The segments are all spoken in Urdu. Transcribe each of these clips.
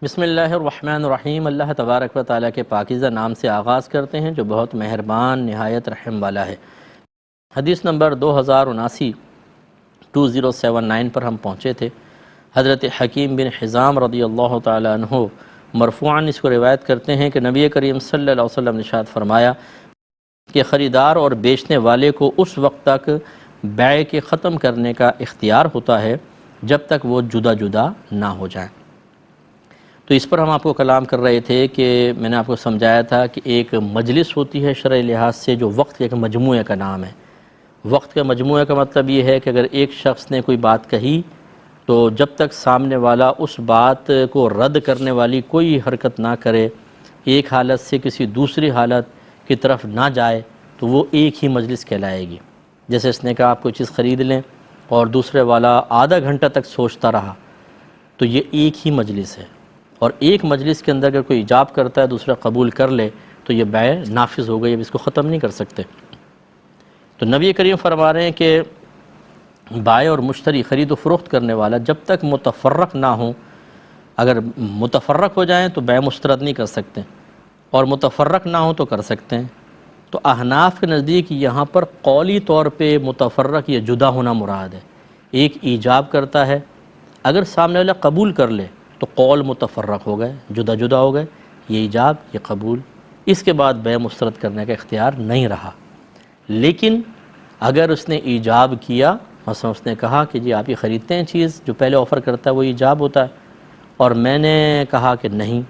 بسم اللہ الرحمن الرحیم۔ اللہ تبارک و تعالیٰ کے پاکیزہ نام سے آغاز کرتے ہیں جو بہت مہربان نہایت رحم والا ہے۔ حدیث نمبر 2079 پر ہم پہنچے تھے۔ حضرت حکیم بن حزام رضی اللہ تعالیٰ عنہ مرفوعاً اس کو روایت کرتے ہیں کہ نبی کریم صلی اللہ علیہ وسلم نے ارشاد فرمایا کہ خریدار اور بیچنے والے کو اس وقت تک بیع کے ختم کرنے کا اختیار ہوتا ہے جب تک وہ جدا جدا نہ ہو جائیں۔ تو اس پر ہم آپ کو کلام کر رہے تھے کہ میں نے آپ کو سمجھایا تھا کہ ایک مجلس ہوتی ہے شرعی لحاظ سے جو وقت کے ایک مجموعے کا نام ہے۔ وقت کے مجموعے کا مطلب یہ ہے کہ اگر ایک شخص نے کوئی بات کہی تو جب تک سامنے والا اس بات کو رد کرنے والی کوئی حرکت نہ کرے، ایک حالت سے کسی دوسری حالت کی طرف نہ جائے تو وہ ایک ہی مجلس کہلائے گی۔ جیسے اس نے کہا آپ کوئی چیز خرید لیں اور دوسرے والا آدھا گھنٹہ تک سوچتا رہا تو یہ ایک ہی مجلس ہے، اور ایک مجلس کے اندر اگر کوئی ایجاب کرتا ہے دوسرا قبول کر لے تو یہ بیع نافذ ہو گئی، اب اس کو ختم نہیں کر سکتے۔ تو نبی کریم فرما رہے ہیں کہ بائع اور مشتری خرید و فروخت کرنے والا جب تک متفرق نہ ہوں، اگر متفرق ہو جائیں تو بیع مسترد نہیں کر سکتے، اور متفرق نہ ہوں تو کر سکتے ہیں۔ تو احناف کے نزدیک یہاں پر قولی طور پہ متفرق یا جدا ہونا مراد ہے۔ ایک ایجاب کرتا ہے، اگر سامنے والا قبول کر لے تو قول متفرق ہو گئے، جدا جدا ہو گئے، یہ ایجاب یہ قبول، اس کے بعد بیع مسترد کرنے کا اختیار نہیں رہا۔ لیکن اگر اس نے ایجاب کیا، مثلا اس نے کہا کہ جی آپ یہ خریدتے ہیں چیز، جو پہلے آفر کرتا ہے وہ ایجاب ہوتا ہے، اور میں نے کہا کہ نہیں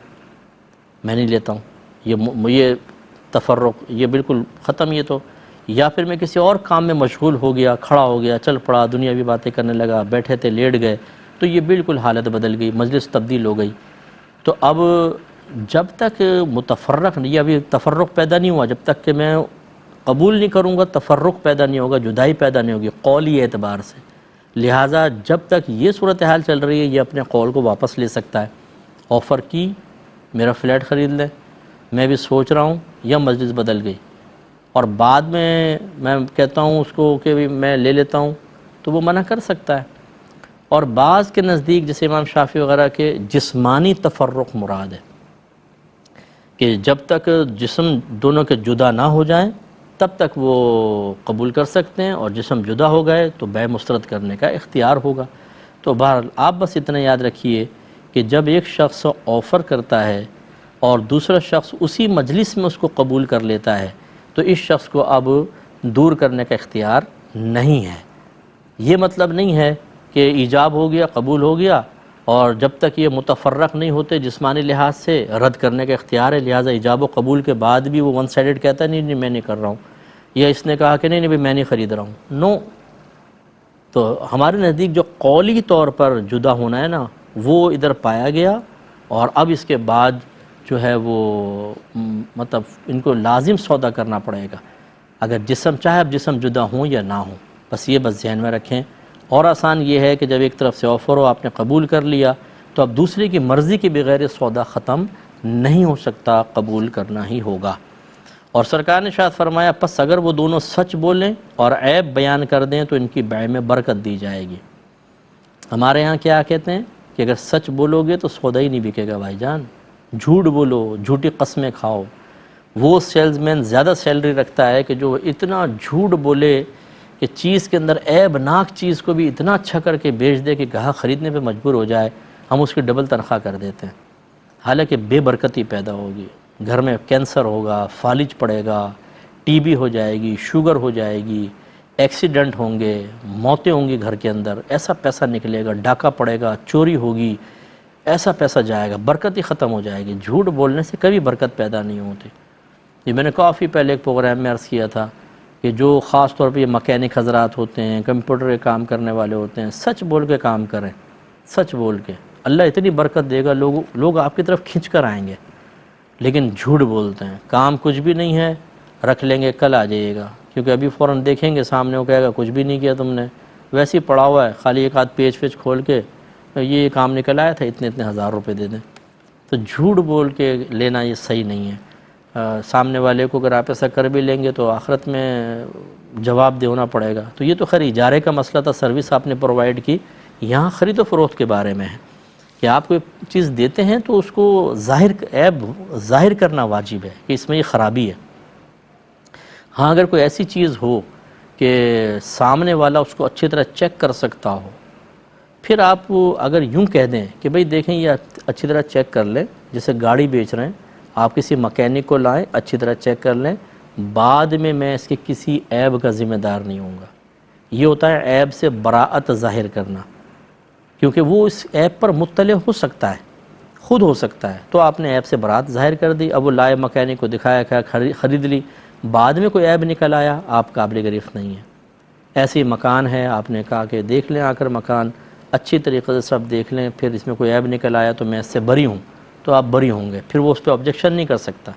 میں نہیں لیتا ہوں، یہ تفرق یہ بالکل ختم، یہ تو، یا پھر میں کسی اور کام میں مشغول ہو گیا، کھڑا ہو گیا، چل پڑا، دنیاوی باتیں کرنے لگا، بیٹھے تھے لیٹ گئے، تو یہ بالکل حالت بدل گئی، مجلس تبدیل ہو گئی۔ تو اب جب تک متفرق نہیں، ابھی تفرق پیدا نہیں ہوا، جب تک کہ میں قبول نہیں کروں گا تفرق پیدا نہیں ہوگا، جدائی پیدا نہیں ہوگی قولی اعتبار سے۔ لہٰذا جب تک یہ صورتحال چل رہی ہے یہ اپنے قول کو واپس لے سکتا ہے۔ آفر کی میرا فلیٹ خرید لیں، میں بھی سوچ رہا ہوں، یا مجلس بدل گئی، اور بعد میں کہتا ہوں اس کو کہ میں لے لیتا ہوں، تو وہ منع کر سکتا ہے۔ اور بعض کے نزدیک جیسے امام شافعی وغیرہ کے جسمانی تفرق مراد ہے کہ جب تک جسم دونوں کے جدا نہ ہو جائیں تب تک وہ قبول کر سکتے ہیں، اور جسم جدا ہو گئے تو بیع مسترد کرنے کا اختیار ہوگا۔ تو بہرحال آپ بس اتنا یاد رکھیے کہ جب ایک شخص آفر کرتا ہے اور دوسرا شخص اسی مجلس میں اس کو قبول کر لیتا ہے تو اس شخص کو اب دور کرنے کا اختیار نہیں ہے۔ یہ مطلب نہیں ہے کہ ایجاب ہو گیا، قبول ہو گیا، اور جب تک یہ متفرق نہیں ہوتے جسمانی لحاظ سے رد کرنے کا اختیار ہے، لہٰذا ایجاب و قبول کے بعد بھی وہ ون سائیڈڈ کہتا ہے نہیں میں نہیں کر رہا ہوں، یا اس نے کہا کہ نہیں میں نہیں خرید رہا ہوں، نو۔ تو ہمارے نزدیک جو قولی طور پر جدا ہونا ہے نا وہ ادھر پایا گیا، اور اب اس کے بعد جو ہے وہ مطلب ان کو لازم سودا کرنا پڑے گا، اگر جسم چاہے اب جسم جدا ہوں یا نہ ہوں، بس یہ بس ذہن میں رکھیں۔ اور آسان یہ ہے کہ جب ایک طرف سے آفر ہو آپ نے قبول کر لیا تو اب دوسرے کی مرضی کے بغیر سودا ختم نہیں ہو سکتا، قبول کرنا ہی ہوگا۔ اور سرکار نے ارشاد فرمایا پس اگر وہ دونوں سچ بولیں اور عیب بیان کر دیں تو ان کی بیع میں برکت دی جائے گی۔ ہمارے ہاں کیا کہتے ہیں کہ اگر سچ بولو گے تو سودا ہی نہیں بکے گا بھائی جان، جھوٹ بولو، جھوٹی قسمیں کھاؤ۔ وہ سیلز مین زیادہ سیلری رکھتا ہے کہ جو اتنا جھوٹ بولے کہ چیز کے اندر عیب ناک چیز کو بھی اتنا اچھا کر کے بیچ دے کہ گاہک خریدنے پہ مجبور ہو جائے، ہم اس کی ڈبل تنخواہ کر دیتے ہیں، حالانکہ بے برکتی پیدا ہوگی، گھر میں کینسر ہوگا، فالج پڑے گا، ٹی بی ہو جائے گی، شوگر ہو جائے گی، ایکسیڈنٹ ہوں گے، موتیں ہوں گی گھر کے اندر، ایسا پیسہ نکلے گا، ڈاکہ پڑے گا، چوری ہوگی، ایسا پیسہ جائے گا، برکت ہی ختم ہو جائے گی۔ جھوٹ بولنے سے کبھی برکت پیدا نہیں ہوتی۔ یہ میں نے کافی پہلے ایک پروگرام میں عرض کیا تھا کہ جو خاص طور پہ یہ مکینک حضرات ہوتے ہیں، کمپیوٹر کے کام کرنے والے ہوتے ہیں، سچ بول کے کام کریں، سچ بول کے اللہ اتنی برکت دے گا، لوگ آپ کی طرف کھنچ کر آئیں گے۔ لیکن جھوٹ بولتے ہیں، کام کچھ بھی نہیں ہے، رکھ لیں گے کل آ جائیے گا، کیونکہ ابھی فوراً دیکھیں گے سامنے وہ کہے گا کچھ بھی نہیں کیا تم نے، ویسے ہی پڑا ہوا ہے، خالی ایک آدھ پیج کھول کے یہ کام نکل آیا تھا، اتنے ہزار روپے دے دیں۔ تو جھوٹ بول کے لینا یہ صحیح نہیں ہے۔ سامنے والے کو اگر آپ ایسا کر بھی لیں گے تو آخرت میں جواب دینا پڑے گا۔ تو یہ تو خیر اجارے کا مسئلہ تھا، سروس آپ نے پرووائڈ کی، یہاں خرید و فروخت کے بارے میں ہے کہ آپ کوئی چیز دیتے ہیں تو اس کو عیب ظاہر کرنا واجب ہے کہ اس میں یہ خرابی ہے۔ ہاں اگر کوئی ایسی چیز ہو کہ سامنے والا اس کو اچھی طرح چیک کر سکتا ہو، پھر آپ اگر یوں کہہ دیں کہ بھئی دیکھیں یہ اچھی طرح چیک کر لیں، جیسے گاڑی بیچ رہے ہیں، آپ کسی مکینک کو لائیں، اچھی طرح چیک کر لیں، بعد میں اس کے کسی عیب کا ذمہ دار نہیں ہوں گا۔ یہ ہوتا ہے عیب سے براءت ظاہر کرنا، کیونکہ وہ اس عیب پر مطلع ہو سکتا ہے، خود ہو سکتا ہے، تو آپ نے عیب سے براءت ظاہر کر دی۔ اب وہ لائے مکینک کو دکھایا، خرید لی، بعد میں کوئی عیب نکل آیا، آپ قابل گرفت نہیں ہے۔ ایسے ہی مکان ہے، آپ نے کہا کہ دیکھ لیں آ کر مکان اچھی طریقے سے سب دیکھ لیں، پھر اس میں کوئی عیب نکل آیا تو میں اس سے بری ہوں، تو آپ بری ہوں گے، پھر وہ اس پہ آبجیکشن نہیں کر سکتا۔